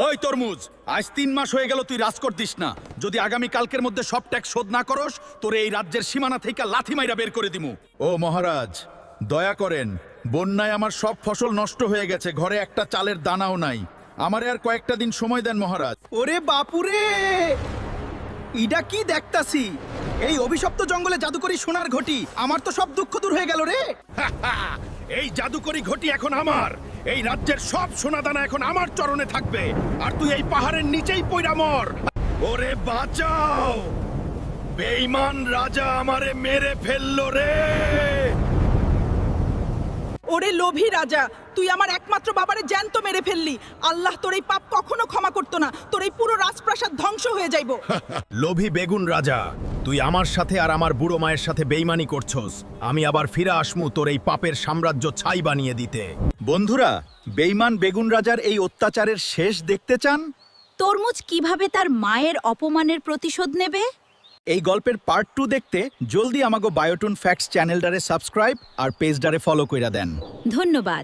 ওই তরমুজ, আজ 3 মাস হয়ে গেল তুই রাজ করতিস না। যদি আগামী কালকের মধ্যে সব ট্যাক্স শোধ না করস, তোরে এই রাজ্যের সীমানা থেকে লাথি মাইরা বের করে দিমু। ও মহারাজ, দয়া করেন, বন্যায় আমার সব ফসল নষ্ট হয়ে গেছে, ঘরে একটা চালের দানাও নাই। আমারে আর কয়েকটা দিন সময় দেন মহারাজ। ওরে বাপুরে, ইডা কি দেখতাছি? এই অভিশপ্ত জঙ্গলে জাদুকরি সোনার ঘটি, আমার তো সব দুঃখ দূর হয়ে গেল রে। এই জাদুকরি ঘটি এখন আমার। এই রাজ্যের সব সোনাদানা এখন আমার চরণে থাকবে, আর তুই এই পাহাড়ের নিচেই পইরা মর। ওরে বাঁচাও, বেঈমান রাজা আমারে মেরে ফেললো রে। ওরে লোভী রাজা, তুই আমার একমাত্র বাবারে জ্যান্ত মেরে ফেললি। আল্লাহ তোর এই পাপ কখনো ক্ষমা করতো না। তোর এই পুরো রাজপ্রাসাদ ধ্বংস হয়ে যাইব। লোভী বেগুন রাজা, তুই আমার সাথে আর আমার বুড়ো মায়ের সাথে বেইমানি করছস। আমি আবার ফিরে আসমু তোর এই পাপের সাম্রাজ্য ছাই বানিয়ে দিতে। বন্ধুরা, বেইমান বেগুন রাজার এই অত্যাচারের শেষ দেখতে চান? তরমুজ কিভাবে তার মায়ের অপমানের প্রতিশোধ নেবে? এই গল্পের পার্ট 2 দেখতে জলদি আমাগো বায়োটুন ফ্যাক্টস চ্যানেলটারে সাবস্ক্রাইব আর পেজটারে ফলো কইরা দেন। ধন্যবাদ।